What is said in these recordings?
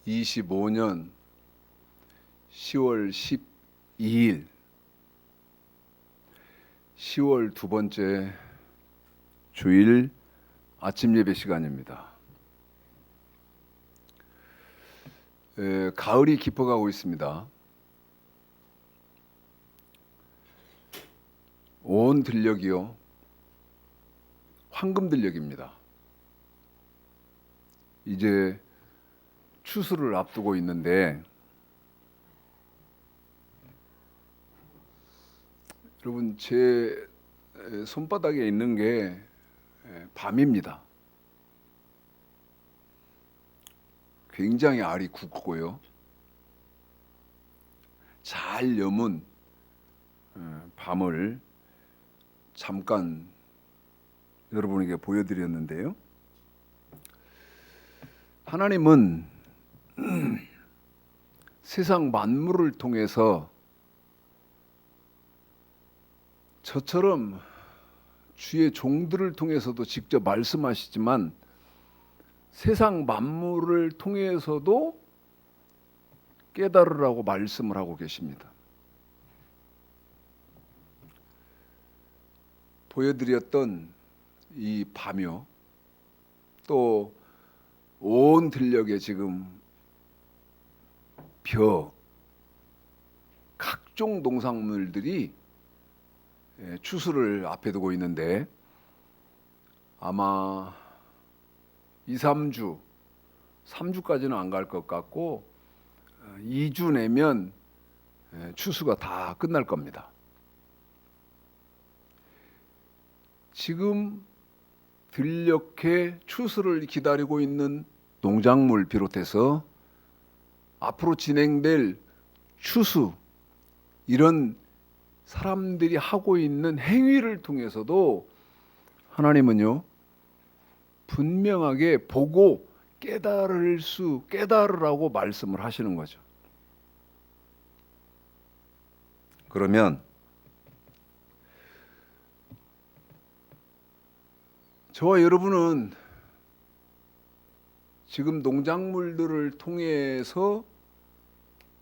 2025년 10월 12일 10월 두 번째 주일 아침 예배 시간입니다. 가을이 깊어가고 있습니다. 온 들녘이요 황금 들녘입니다. 이제 추수를 앞두고 있는데 여러분 제 손바닥에 있는 게 밤입니다. 굉장히 알이 굵고요. 잘 여문 밤을 잠깐 여러분에게 보여드렸는데요. 하나님은 세상 만물을 통해서 저처럼 주의 종들을 통해서도 직접 말씀하시지만 세상 만물을 통해서도 깨달으라고 말씀을 하고 계십니다. 보여드렸던 이 밤요 또 온 들녘에 지금 벼 각종 농산물들이 추수를 앞에 두고 있는데 아마 2, 3주까지는 안 갈 것 같고 2주 내면 추수가 다 끝날 겁니다. 지금 들녘에 추수를 기다리고 있는 농작물 비롯해서 앞으로 진행될 추수 이런 사람들이 하고 있는 행위를 통해서도 하나님은요 분명하게 보고 깨달으라고 말씀을 하시는 거죠. 그러면 저와 여러분은 지금 농작물들을 통해서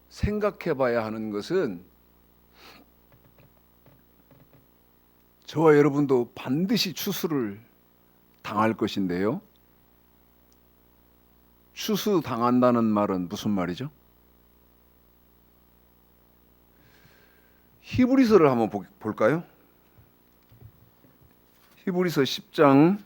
생각해 봐야 하는 것은 저와 여러분도 반드시 추수를 당할 것인데요. 추수 당한다는 말은 무슨 말이죠? 히브리서를 한번 볼까요? 히브리서 10장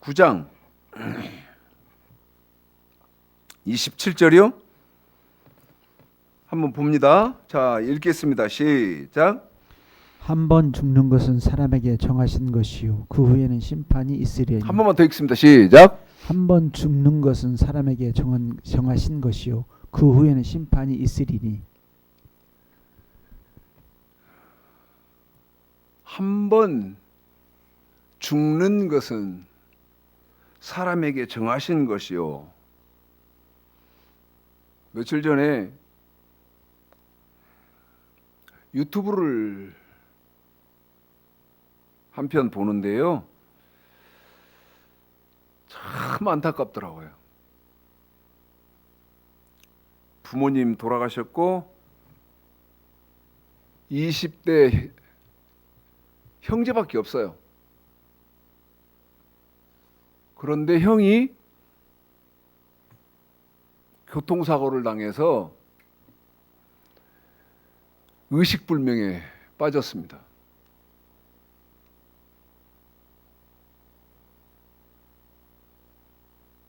9장 27절이요. 한번 봅니다. 자, 읽겠습니다. 시작. 한 번 죽는 것은 사람에게 정하신 것이요 그 후에는 심판이 있으리니. 한 번만 더 읽습니다. 시작. 한 번 죽는 것은 사람에게 정하신 것이요 그 후에는 심판이 있으리니. 한 번 죽는 것은 사람에게 정하신 것이요. 며칠 전에 유튜브를 한 편 보는데요. 참 안타깝더라고요. 부모님 돌아가셨고 20대 형제밖에 없어요. 그런데 형이 교통사고를 당해서 의식불명에 빠졌습니다.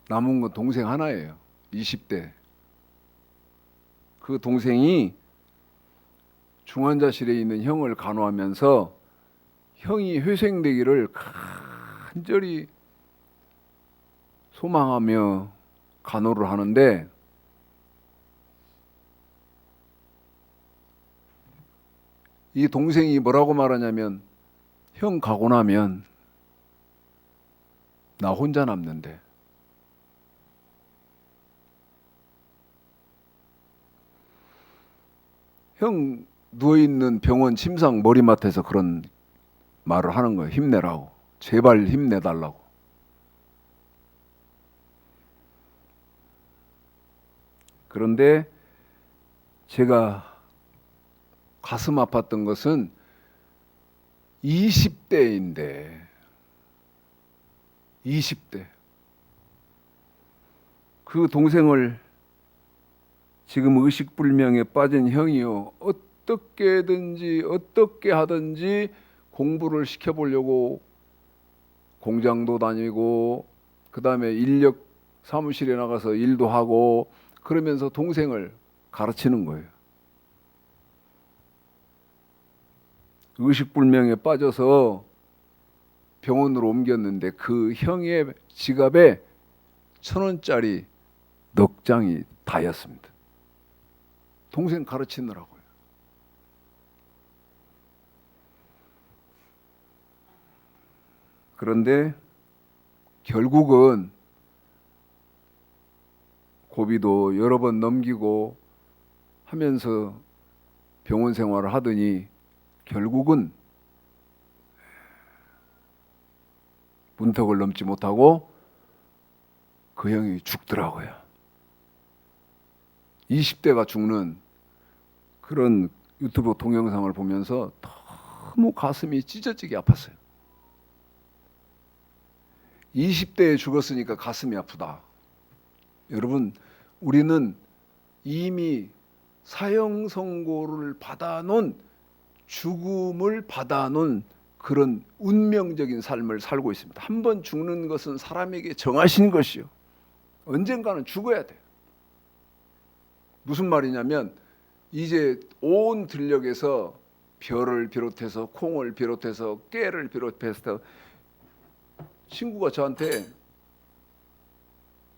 남은 건 동생 하나예요. 20대. 그 동생이 중환자실에 있는 형을 간호하면서 형이 회생되기를 간절히 소망하며 간호를 하는데 이 동생이 뭐라고 말하냐면 형 가고 나면 나 혼자 남는데 형 누워 있는 병원 침상 머리맡에서 그런 말을 하는 거예요. 힘내라고. 제발 힘내달라고. 그런데 제가 가슴 아팠던 것은 20대인데 20대 그 동생을 지금 의식불명에 빠진 형이요, 어떻게든지 어떻게 하든지 공부를 시켜보려고 공장도 다니고 그 다음에 인력 사무실에 나가서 일도 하고 그러면서 동생을 가르치는 거예요. 의식불명에 빠져서 병원으로 옮겼는데 그 형의 지갑에 1,000원짜리 넉 장이 다였습니다. 동생 가르치느라고요. 그런데 결국은 고비도 여러 번 넘기고 하면서 병원 생활을 하더니 결국은 문턱을 넘지 못하고 그 형이 죽더라고요. 20대가 죽는 그런 유튜브 동영상을 보면서 너무 가슴이 찢어지게 아팠어요. 20대에 죽었으니까 가슴이 아프다. 여러분, 우리는 이미 사형 선고를 받아놓은, 죽음을 받아놓은 그런 운명적인 삶을 살고 있습니다. 한 번 죽는 것은 사람에게 정하신 것이요, 언젠가는 죽어야 돼요. 무슨 말이냐면 이제 온 들녘에서 별을 비롯해서 콩을 비롯해서 깨를 비롯해서 친구가 저한테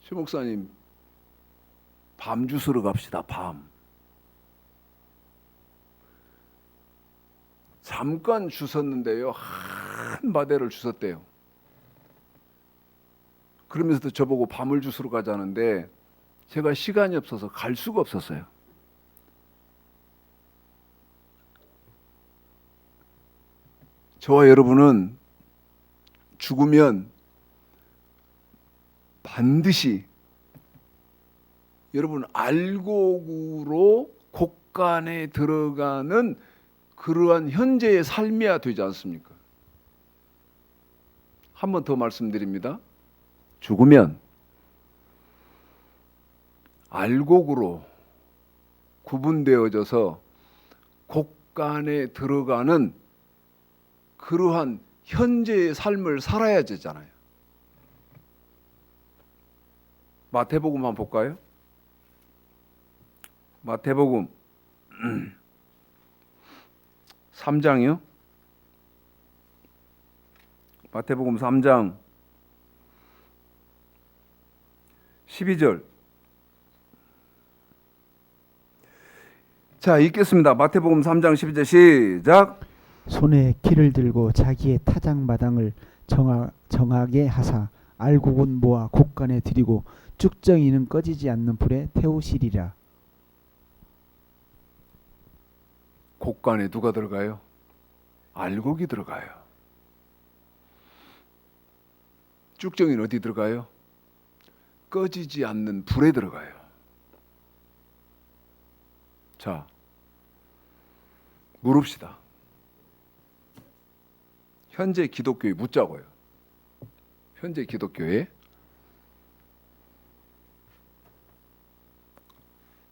최 목사님 밤 주스러 갑시다. 밤. 잠깐 주웠는데요, 한 바대를 주웠대요. 그러면서도 저보고 밤을 주스러 가자는데 제가 시간이 없어서 갈 수가 없었어요. 저와 여러분은 죽으면 반드시 여러분 알곡으로 곡간에 들어가는 그러한 현재의 삶이야 되지 않습니까? 한 번 더 말씀드립니다. 죽으면 알곡으로 구분되어져서 곡간에 들어가는 그러한 현재의 삶을 살아야 되잖아요. 마태복음 한번 볼까요? 마태복음 3장이요. 마태복음 3장 12절. 자, 읽겠습니다. 마태복음 3장 12절 시작. 손에 키를 들고 자기의 타작마당을 정하게 하사 알곡은 모아 곡간에 들이고 쭉정이는 꺼지지 않는 불에 태우시리라. 곡간에 누가 들어가요? 알곡이 들어가요. 쭉정이는 어디 들어가요? 꺼지지 않는 불에 들어가요. 자, 물읍시다. 현재 기독교에 묻자고요. 현재 기독교에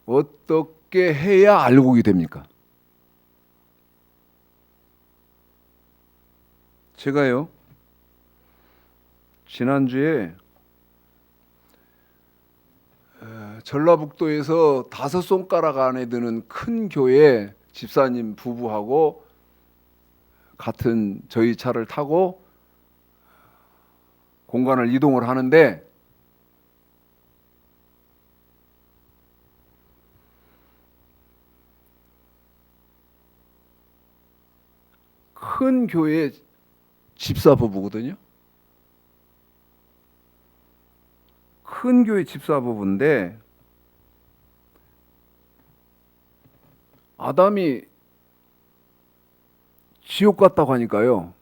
어떻게 해야 알곡이 됩니까? 제가요, 지난주에 전라북도에서 5손가락 안에 드는 큰 교회 집사님 부부하고 같은 저희 차를 타고 공간을 이동을 하는데 큰 교회 집사 부부거든요. 큰 교회 집사 부부인데 아담이 지옥 같다고 하니까요.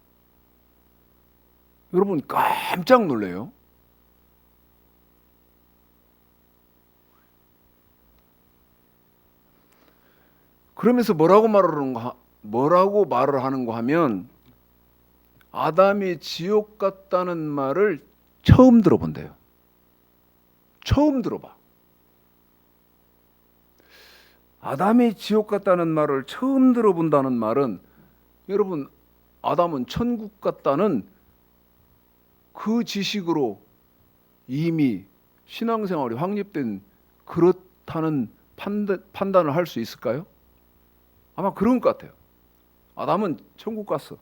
여러분 깜짝 놀래요. 그러면서 뭐라고 말을 하는가 하면 아담이 지옥 같다는 말을 처음 들어본대요. 처음 들어봐. 아담이 지옥 같다는 말을 처음 들어본다는 말은 여러분 아담은 천국 같다는 그 지식으로 이미 신앙생활이 확립된 그렇다는 판단을 할 수 있을까요? 아마 그런 것 같아요. 아담은 천국 갔어.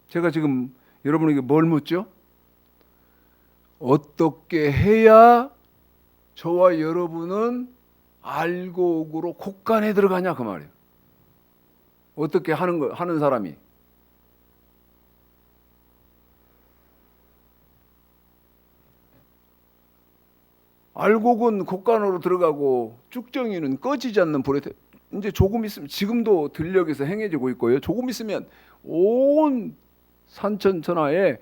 제가 지금 여러분에게 뭘 묻죠? 어떻게 해야 저와 여러분은 알곡으로 곳간에 들어가냐 그 말이에요. 어떻게 하는 사람이. 알곡은 곳간으로 들어가고 쭉정이는 꺼지지 않는 불에 이제 조금 있으면 지금도 들녘에서 행해지고 있고요. 조금 있으면 온 산천천하에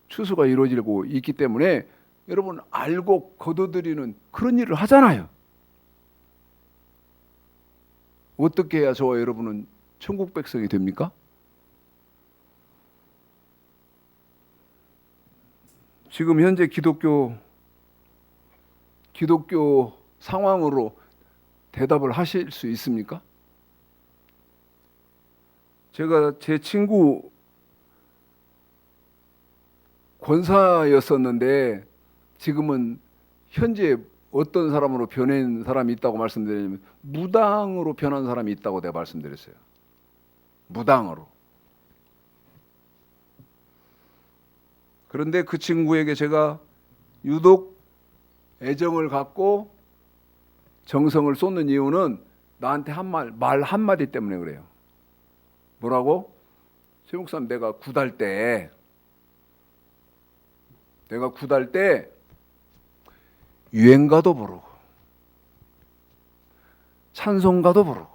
추수가 이루어지고 있기 때문에 여러분 알곡 거둬들이는 그런 일을 하잖아요. 어떻게 해야 저와 여러분은 천국 백성이 됩니까? 지금 현재 기독교 상황으로 대답을 하실 수 있습니까? 제가 제 친구 권사였었는데 지금은 현재 어떤 사람으로 변한 사람이 있다고 말씀드리냐면 무당으로 변한 사람이 있다고 내가 말씀드렸어요. 무당으로. 그런데 그 친구에게 제가 유독 애정을 갖고 정성을 쏟는 이유는 나한테 말 한마디 때문에 그래요. 뭐라고? 최 목사님 내가 굿할 때 유행가도 부르고 찬송가도 부르고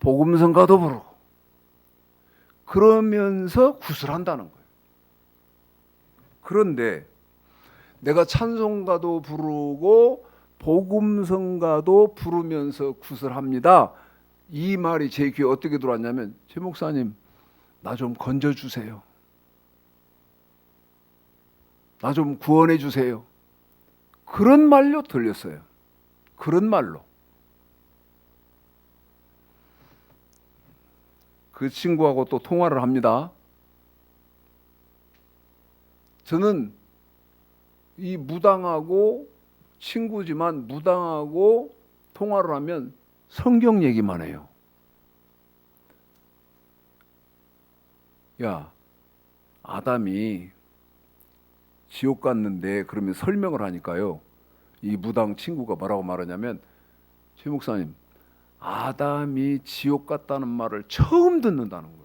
복음성가도 부르고 그러면서 굿을 한다는 거예요. 그런데 내가 찬송가도 부르고 복음성가도 부르면서 굿을 합니다. 이 말이 제 귀에 어떻게 들어왔냐면 최 목사님 나 좀 건져주세요. 나 좀 구원해 주세요. 그런 말로 들렸어요. 그런 말로. 그 친구하고 또 통화를 합니다. 저는 이 무당하고 친구지만 무당하고 통화를 하면 성경 얘기만 해요. 야, 아담이 지옥 갔는데 그러면 설명을 하니까요. 이 무당 친구가 뭐라고 말하냐면 최 목사님 아담이 지옥 갔다는 말을 처음 듣는다는 거예요.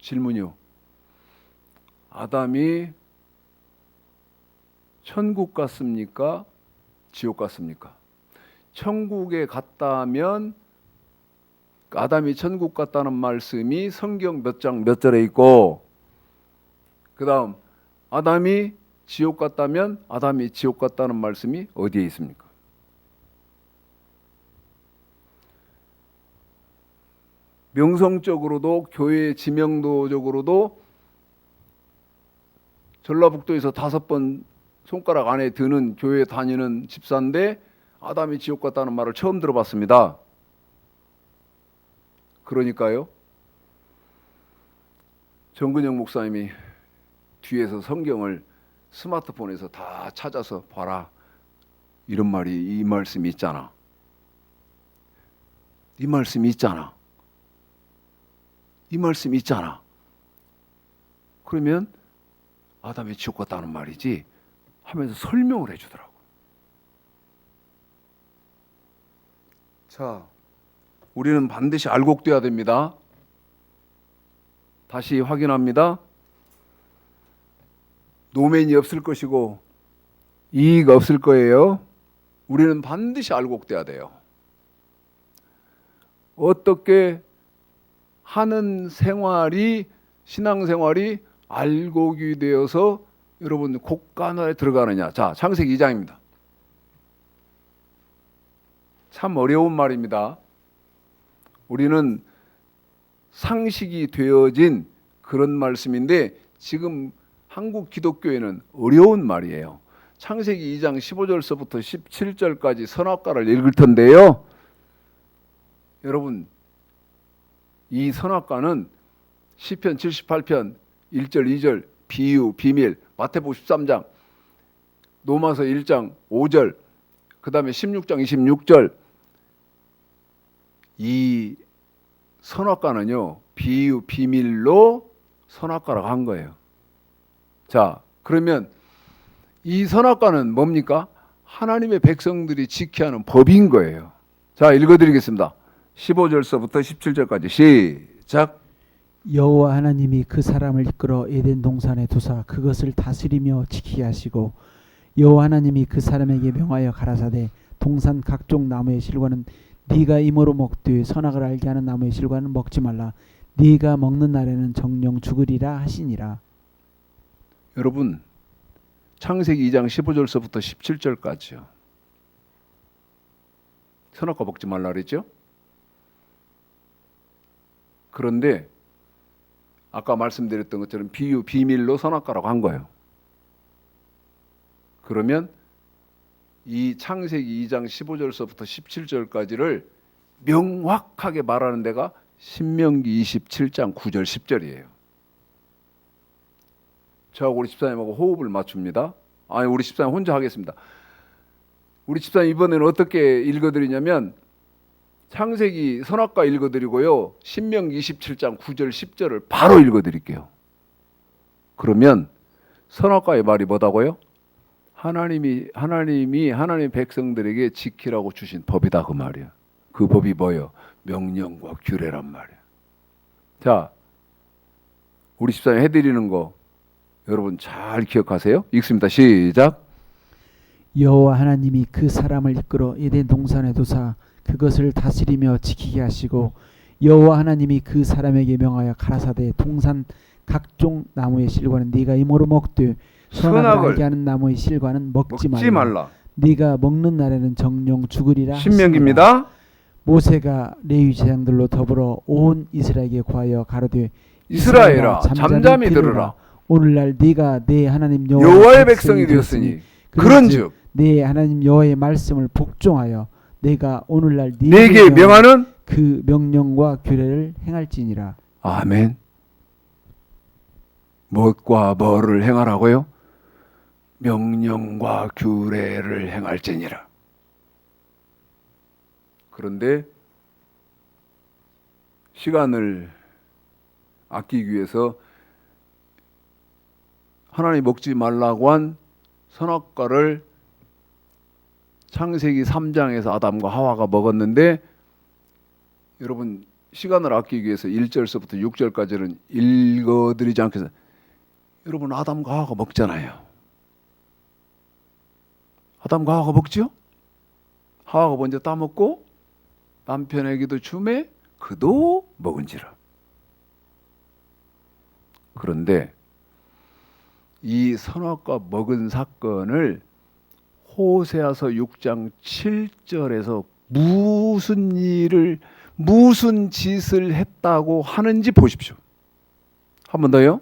질문이요. 아담이 천국 갔습니까? 지옥 갔습니까? 천국에 갔다면 아담이 천국 갔다는 말씀이 성경 몇 장 몇 절에 있고 그 다음 아담이 지옥 갔다면 아담이 지옥 갔다는 말씀이 어디에 있습니까? 명성적으로도 교회 지명도적으로도 전라북도에서 5번 손가락 안에 드는 교회 다니는 집사인데 아담이 지옥 갔다는 말을 처음 들어봤습니다. 그러니까요. 정근영 목사님이 뒤에서 성경을 스마트폰에서 다 찾아서 봐라. 이런 말이 이 말씀이 있잖아. 이 말씀이 있잖아. 이 말씀이 있잖아. 그러면 아담이 지옥 갔다는 말이지 하면서 설명을 해주더라고. 자, 우리는 반드시 알곡돼야 됩니다. 다시 확인합니다. 노맨이 없을 것이고 이익 없을 거예요. 우리는 반드시 알곡돼야 돼요. 어떻게 하는 생활이 신앙생활이 알곡이 되어서 여러분 곡간에 들어가느냐. 자, 창세기 2장입니다. 참 어려운 말입니다. 우리는 상식이 되어진 그런 말씀인데 지금 한국 기독교에는 어려운 말이에요. 창세기 2장 15절서부터 17절까지 선악과를 읽을 텐데요. 여러분, 이 선악과는 시편 78편 1절 2절 비유, 비밀, 마태복음 13장, 로마서 1장 5절, 그 다음에 16장 26절, 이 선악과는요 비유, 비밀로 선악과라고 한 거예요. 자, 그러면 이 선악과는 뭡니까? 하나님의 백성들이 지켜야 하는 법인 거예요. 자, 읽어드리겠습니다. 15절서부터 17절까지 시작. 여호와 하나님이 그 사람을 이끌어 에덴 동산에 두사 그것을 다스리며 지키게 하시고 여호와 하나님이 그 사람에게 명하여 가라사대 동산 각종 나무의 실과는 네가 임으로 먹되 선악을 알게 하는 나무의 실과는 먹지 말라. 네가 먹는 날에는 정령 죽으리라 하시니라. 여러분, 창세기 2장 15절서부터 17절까지요. 선악과 먹지 말라 그랬죠? 그런데 아까 말씀드렸던 것처럼 비유, 비밀로 선악과라고 한 거예요. 그러면 이 창세기 2장 15절서부터 17절까지를 명확하게 말하는 데가 신명기 27장 9절 10절이에요. 저하고 우리 집사님하고 호흡을 맞춥니다. 아니, 우리 집사님 혼자 하겠습니다. 우리 집사님 이번에는 어떻게 읽어드리냐면 창세기 선악과 읽어드리고요, 신명기 27장 9절 10절을 바로 읽어드릴게요. 그러면 선악과의 말이 뭐다고요? 하나님이 하나님 백성들에게 지키라고 주신 법이다 그 말이야. 그 법이 뭐예요? 명령과 규례란 말이야. 자, 우리 집사님 해드리는 거 여러분 잘 기억하세요. 읽습니다. 시작. 여호와 하나님이 그 사람을 이끌어 에덴 동산에 두사 그것을 다스리며 지키게 하시고 여호와 하나님이 그 사람에게 명하여 가라사대 동산 각종 나무의 실과는 네가 임으로 먹되 선악을 알게 하는 나무의 실과는 먹지 말라. 네가 먹는 날에는 정령 죽으리라. 신명기입니다. 모세가 레위 제장들로 더불어 온 이스라엘에게 구하여 가로되 이스라엘아 잠잠히 들으라. 오늘날 네가 내 하나님 여호와의 백성이 되었으니 그런즉 내 하나님 여호와의 말씀을 복종하여 내가 오늘날 네게 명하는 그 명령과 규례를 행할지니라. 아멘. 무엇과 뭐를 행하라고요? 명령과 규례를 행할지니라. 그런데 시간을 아끼기 위해서 하나님 먹지 말라고 한 선악과를 창세기 3장에서 아담과 하와가 먹었는데, 여러분 시간을 아끼기 위해서 1절서부터 6절까지는 읽어드리지 않겠어요. 여러분 아담과 하와가 먹잖아요. 아담과 하와가 먹죠? 하와가 먼저 따먹고 남편에게도 주매 그도 먹은지라. 그런데 이 선악과 먹은 사건을 호세아서 6장 7절에서 무슨 짓을 했다고 하는지 보십시오. 한 번 더요.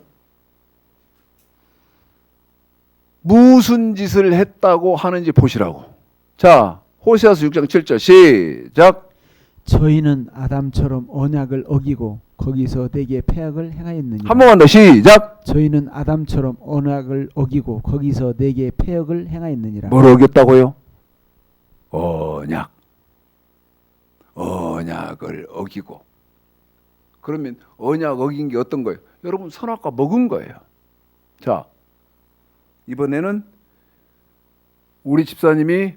무슨 짓을 했다고 하는지 보시라고. 자, 호세아서 6장 7절 시작. 저희는 아담처럼 언약을 어기고 거기서 내게 패악을 행하였느니라. 한 번만 더 시작. 저희는 아담처럼 언약을 어기고 거기서 내게 패악을 행하였느니라. 뭘 어겼다고요? 언약을 어기고. 그러면 언약 어긴 게 어떤 거예요? 여러분 선악과 먹은 거예요. 자, 이번에는 우리 집사님이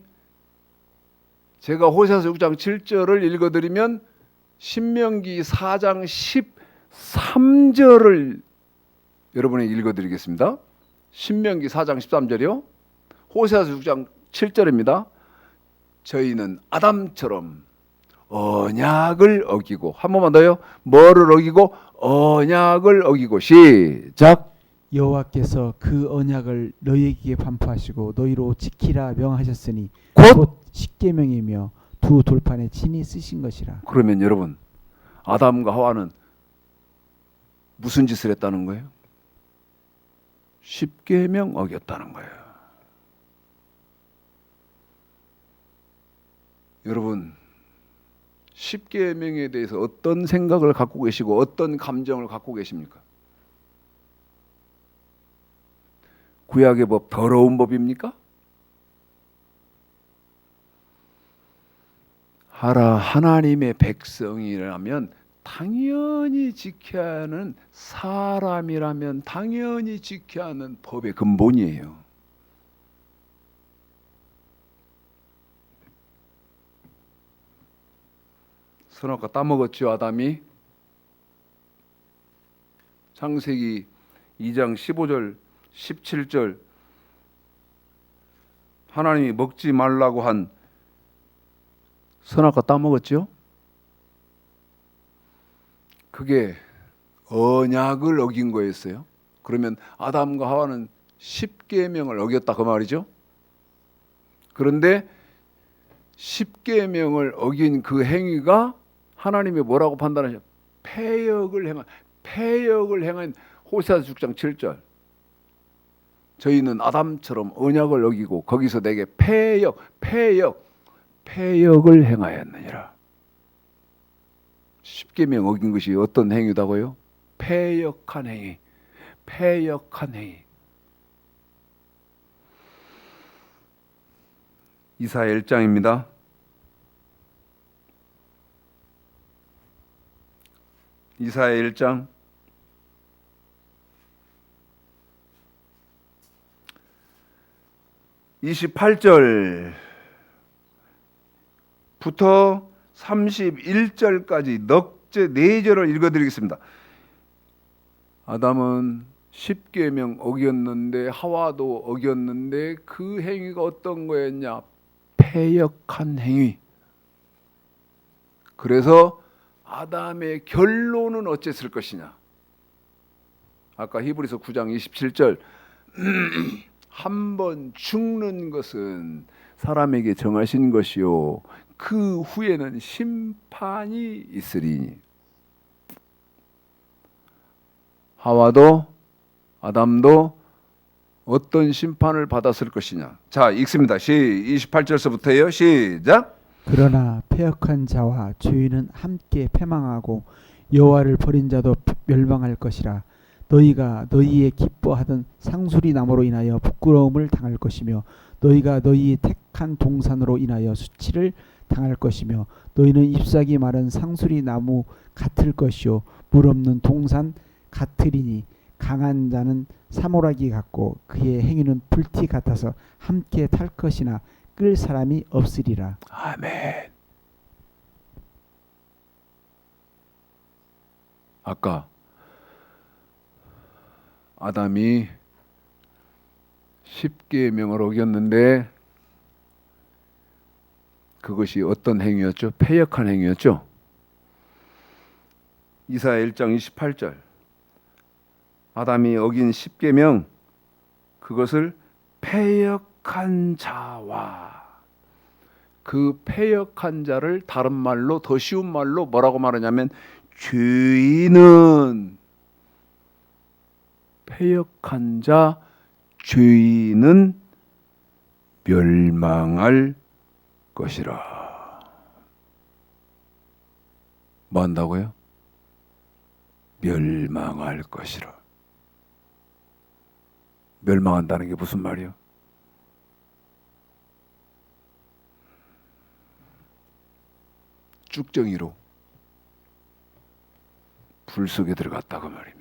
제가 호세아서 6장 7절을 읽어드리면 신명기 4장 13절을 여러분에게 읽어드리겠습니다. 신명기 4장 13절이요. 호세아서 6장 7절입니다. 저희는 아담처럼 언약을 어기고. 한 번만 더요. 뭐를 어기고? 언약을 어기고. 시작. 여호와께서 그 언약을 너희에게 반포하시고 너희로 지키라 명하셨으니 곧. 곧 십계명이며 두 돌판에 친히 쓰신 것이라. 그러면 여러분, 아담과 하와는 무슨 짓을 했다는 거예요? 십계명 어겼다는 거예요. 여러분, 십계명에 대해서 어떤 생각을 갖고 계시고 어떤 감정을 갖고 계십니까? 구약의 법 더러운 법입니까? 하나님의 백성이라면 당연히 지켜야 하는, 사람이라면 당연히 지켜야 하는 법의 근본이에요. 선악과 따먹었죠, 아담이. 창세기 2장 15절 17절 하나님이 먹지 말라고 한 선악과 따먹었죠. 그게 언약을 어긴 거였어요. 그러면 아담과 하와는 십계명을 어겼다 그 말이죠. 그런데 십계명을 어긴 그 행위가 하나님이 뭐라고 판단하셨어요? 패역을 행한 호세아서 6장 7절. 저희는 아담처럼 언약을 어기고 거기서 내게 패역을 행하였느니라. 십계명 어긴 것이 어떤 행위다고요? 패역한 행위. 이사야 1장입니다. 이사야 1장 28절부터 31절까지 넉제 4절을 읽어드리겠습니다. 아담은 십계명 어겼는데 하와도 어겼는데 그 행위가 어떤 거였냐? 패역한 행위. 그래서 아담의 결론은 어쨌을 것이냐? 아까 히브리서 9장 27절 한 번 죽는 것은 사람에게 정하신 것이요 그 후에는 심판이 있으리니. 하와도 아담도 어떤 심판을 받았을 것이냐. 자, 읽습니다. 28절서부터요. 시작. 그러나 패역한 자와 죄인은 함께 패망하고 여호와를 버린 자도 멸망할 것이라. 너희가 너희의 기뻐하던 상수리 나무로 인하여 부끄러움을 당할 것이며 너희가 너희의 택한 동산으로 인하여 수치를 당할 것이며 너희는 잎사귀 마른 상수리 나무 같을 것이요 물 없는 동산 같으리니 강한 자는 사모라기 같고 그의 행위는 불티 같아서 함께 탈 것이나 끌 사람이 없으리라. 아멘. 아까 아담이 십계명을 어겼는데 그것이 어떤 행위였죠? 패역한 행위였죠. 이사야 1장 28절 아담이 어긴 십계명 그것을 패역한 자와 그 패역한 자를 다른 말로 더 쉬운 말로 뭐라고 말하냐면 죄인은 패역한 자 죄인은 멸망할 것이라. 뭐 한다고요? 멸망할 것이라. 멸망한다는 게 무슨 말이요? 쭉정이로 불 속에 들어갔다 그 말입니다.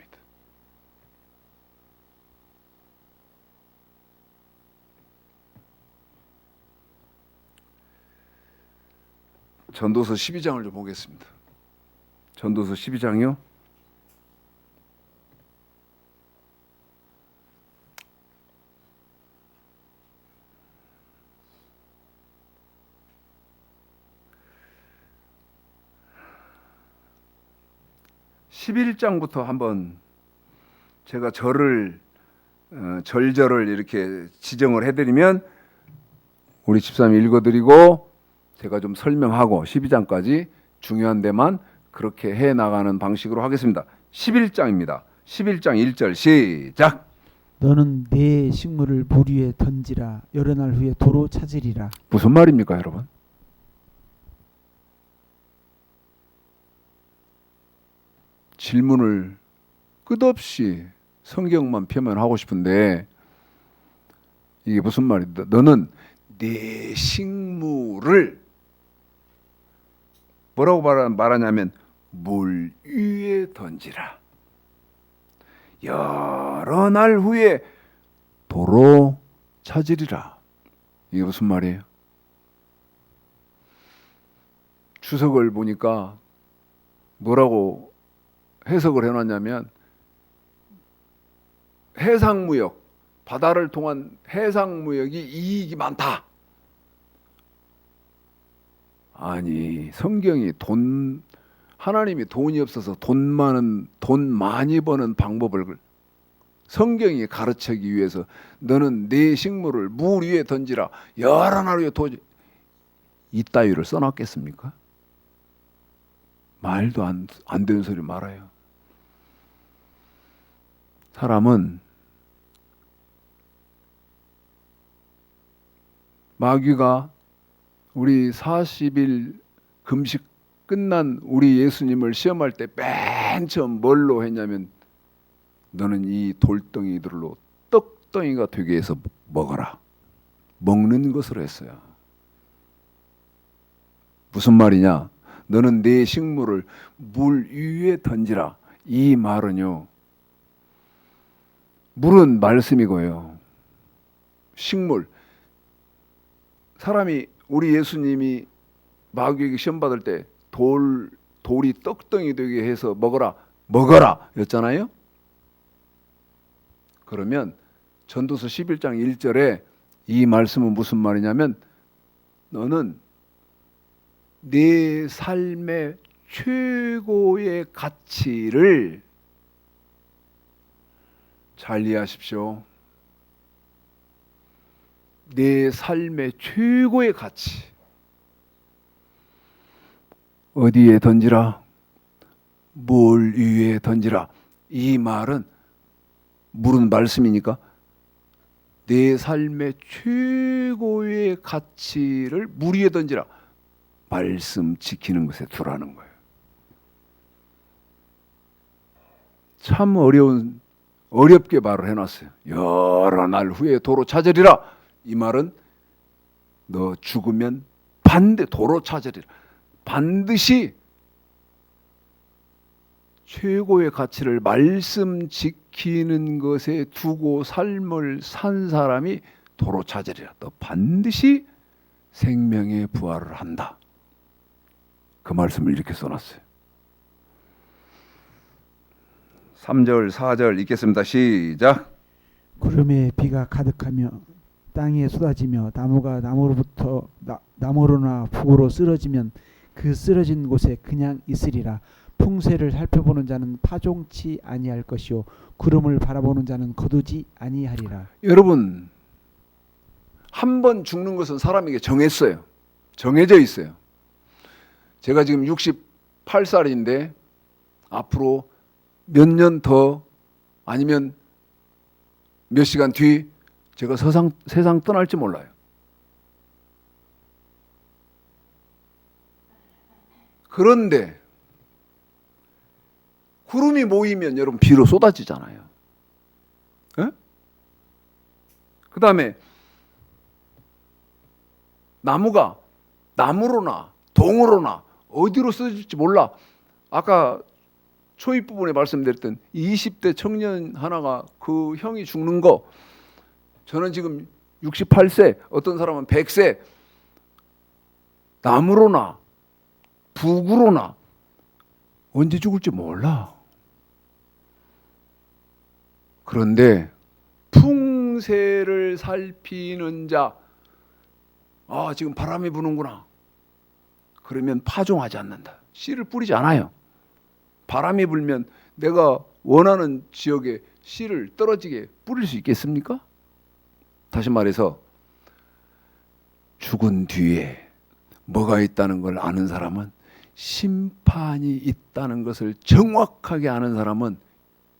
전도서 12장을 좀 보겠습니다. 전도서 12장이요. 11장부터 한번 제가 절절을 이렇게 지정을 해드리면 우리 집사님 읽어드리고 제가 좀 설명하고 12장까지 중요한 데만 그렇게 해나가는 방식으로 하겠습니다. 11장입니다. 11장 1절 시작. 너는 내 식물을 물 위에 던지라. 여러 날 후에 도로 찾으리라. 무슨 말입니까, 여러분? 질문을 끝없이 성경만 표현하고 싶은데 이게 무슨 말이다? 너는 네 식물을 뭐라고 말하냐면 물 위에 던지라. 여러 날 후에 도로 찾으리라. 이게 무슨 말이에요? 주석을 보니까 뭐라고 해석을 해놨냐면 해상무역, 바다를 통한 해상무역이 이익이 많다. 아니, 성경이 하나님이 돈이 없어서 돈 많이 버는 방법을 성경이 가르치기 위해서 너는 네 식물을 물 위에 던지라. 여러 날 후에 이따위를 써놨겠습니까? 말도 안 되는 소리 말아요. 사람은 마귀가 우리 40일 금식 끝난 우리 예수님을 시험할 때 맨 처음 뭘로 했냐면 너는 이 돌덩이들로 떡덩이가 되게 해서 먹어라. 먹는 것으로 했어요. 무슨 말이냐? 너는 내 식물을 물 위에 던지라. 이 말은요, 물은 말씀이고요. 식물. 사람이 우리 예수님이 마귀에게 시험 받을 때 돌이 떡덩이 되게 해서 먹어라 였잖아요. 그러면 전도서 11장 1절에 이 말씀은 무슨 말이냐면 너는 네 삶의 최고의 가치를 잘 이해하십시오. 내 삶의 최고의 가치 어디에 던지라? 물 위에 던지라. 이 말은 물은 말씀이니까 내 삶의 최고의 가치를 물 위에 던지라. 말씀 지키는 것에 두라는 거예요. 참 어렵게 말을 해놨어요. 여러 날 후에 도로 찾으리라. 이 말은 너 죽으면 도로 찾으리라. 반드시 최고의 가치를 말씀 지키는 것에 두고 삶을 산 사람이 도로 찾으리라. 너 반드시 생명의 부활을 한다. 그 말씀을 이렇게 써놨어요. 3절 4절 읽겠습니다. 시작. 구름에 비가 가득하며 땅에 쏟아지며 나무가 나무로나 북으로 쓰러지면 그 쓰러진 곳에 그냥 있으리라. 풍세를 살펴보는 자는 파종치 아니할 것이요 구름을 바라보는 자는 거두지 아니하리라. 여러분, 한 번 죽는 것은 사람에게 정해져 있어요. 제가 지금 68살인데 앞으로 몇 년 더 아니면 몇 시간 뒤 제가 세상 떠날지 몰라요. 그런데 구름이 모이면 여러분 비로 쏟아지잖아요. 그 다음에 나무가 나무로나 동으로나 어디로 쓰질지 몰라. 아까 초입 부분에 말씀드렸던 20대 청년 하나가 그 형이 죽는 거, 저는 지금 68세, 어떤 사람은 100세, 남으로나 북으로나 언제 죽을지 몰라. 그런데 풍세를 살피는 자, 지금 바람이 부는구나. 그러면 파종하지 않는다. 씨를 뿌리지 않아요. 바람이 불면 내가 원하는 지역에 씨를 떨어지게 뿌릴 수 있겠습니까? 다시 말해서 죽은 뒤에 뭐가 있다는 걸 아는 사람은, 심판이 있다는 것을 정확하게 아는 사람은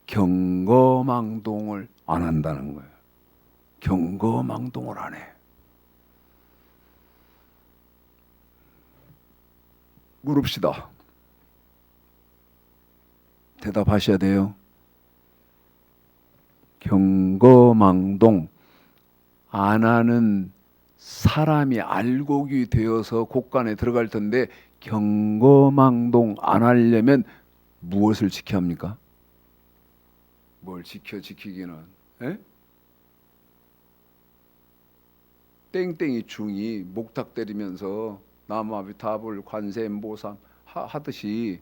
경거망동을 안 한다는 거예요. 경거망동을 안 해. 물읍시다. 대답하셔야 돼요. 경거망동 안 하는 사람이 알곡이 되어서 곳간에 들어갈 텐데, 경거망동 안 하려면 무엇을 지켜야 합니까? 뭘 지키기는? 에? 땡땡이 중이 목탁 때리면서 나무아비 타불 관세음보삼 하듯이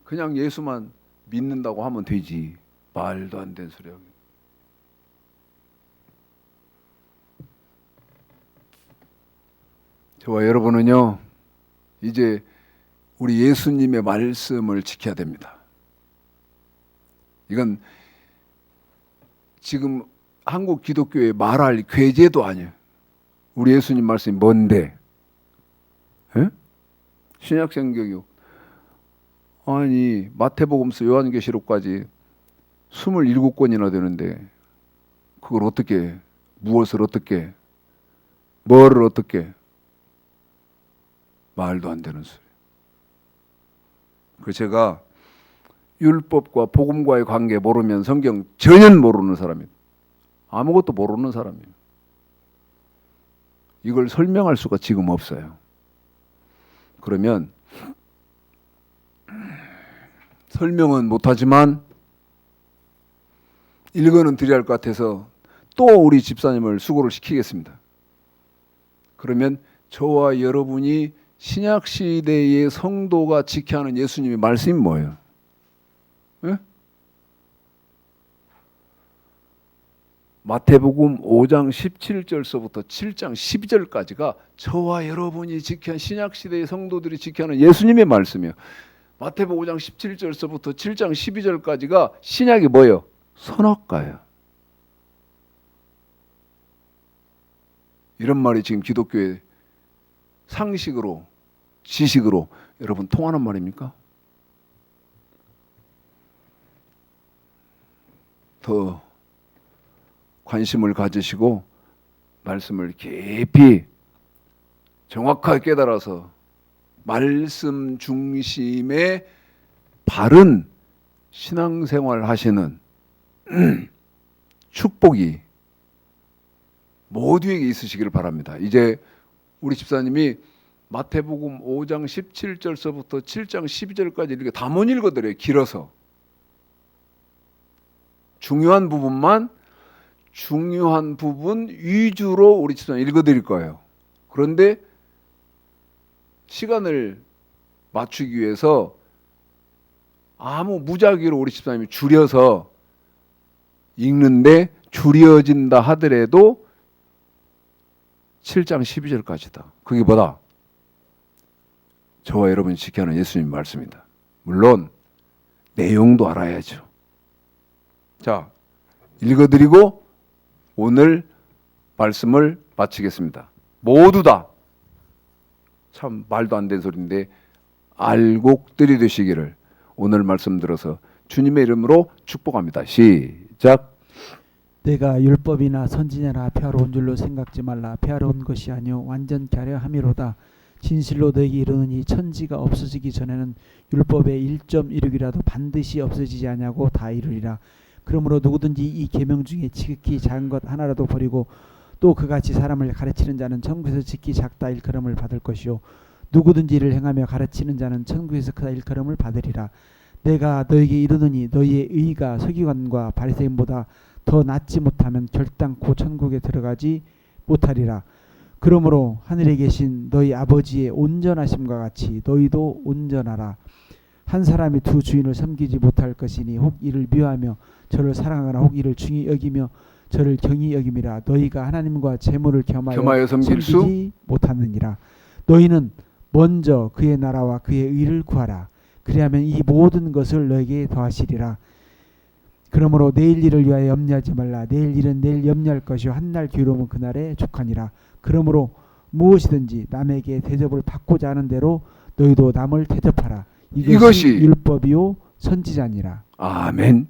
그냥 예수만 믿는다고 하면 되지. 말도 안 되는 소리야. 저와 여러분은요, 이제 우리 예수님의 말씀을 지켜야 됩니다. 이건 지금 한국 기독교에 말할 궤제도 아니에요. 우리 예수님 말씀이 뭔데? 에? 신약성경이요. 아니 마태복음서 요한계시록까지 27권이나 되는데 그걸 어떻게, 무엇을 어떻게, 뭐를 어떻게, 말도 안 되는 소리. 그 제가 율법과 복음과의 관계 모르면 성경 전혀 모르는 사람이에요. 아무것도 모르는 사람이에요. 이걸 설명할 수가 지금 없어요. 그러면 설명은 못하지만 읽어는 드려야 할 것 같아서 또 우리 집사님을 수고를 시키겠습니다. 그러면 저와 여러분이 신약시대의 성도가 지켜야 하는 예수님의 말씀이 뭐예요? 예? 마태복음 5장 17절서부터 7장 12절까지가 저와 여러분이 지켜야 하는, 신약시대의 성도들이 지켜야 하는 예수님의 말씀이에요. 마태복음 5장 17절서부터 7장 12절까지가 신약이 뭐예요? 선악과예요. 이런 말이 지금 기독교의 상식으로, 지식으로 여러분 통하는 말입니까? 더 관심을 가지시고 말씀을 깊이 정확하게 깨달아서 말씀 중심의 바른 신앙생활 하시는 축복이 모두에게 있으시기를 바랍니다. 이제 우리 집사님이 마태복음 5장 17절서부터 7장 12절까지 이렇게 다 못 읽어드려요. 길어서. 중요한 부분 위주로 우리 집사님 읽어드릴 거예요. 그런데 시간을 맞추기 위해서 아무 무작위로 우리 집사님이 줄여서 읽는데, 줄여진다 하더라도 7장 12절까지다. 그게 뭐다? 저와 여러분이 지켜야 하는 예수님 말씀입니다. 물론 내용도 알아야죠. 자, 읽어드리고 오늘 말씀을 마치겠습니다. 모두 다 참 말도 안 되는 소리인데 알곡들이 되시기를 오늘 말씀 들어서 주님의 이름으로 축복합니다. 시작. 내가 율법이나 선지자나 앞에하러 온 줄로 생각지 말라. 앞에하러 온 것이 아니요 완전케 하려 함이로다. 진실로 너에게 이르노니 천지가 없어지기 전에는 율법의 1.16이라도 반드시 없어지지 아니하고 다 이루리라. 그러므로 누구든지 이 계명 중에 지극히 작은 것 하나라도 버리고 또 그같이 사람을 가르치는 자는 천국에서 지극히 작다 일컬음을 받을 것이요 누구든지 이를 행하며 가르치는 자는 천국에서 크다 일컬음을 받으리라. 내가 너에게 이르노니 너희의 의가 서기관과 바리새인보다 더 낫지 못하면 결단코 천국에 들어가지 못하리라. 그러므로 하늘에 계신 너희 아버지의 온전하심과 같이 너희도 온전하라. 한 사람이 두 주인을 섬기지 못할 것이니 혹 이를 미워하며 저를 사랑하거나 혹 이를 중히 여기며 저를 경히 여김이라. 너희가 하나님과 재물을 겸하여 겸하여 섬길 수 섬기지 못하느니라. 너희는 먼저 그의 나라와 그의 의를 구하라. 그리하면 이 모든 것을 너에게 더하시리라. 그러므로 내일 일을 위하여 염려하지 말라. 내일 일은 내일 염려할 것이요 한 날 뒤로면 그날에 족하니라. 그러므로 무엇이든지 남에게 대접을 받고자 하는 대로 너희도 남을 대접하라. 이것이 이것이 율법이요 선지자니라. 아멘.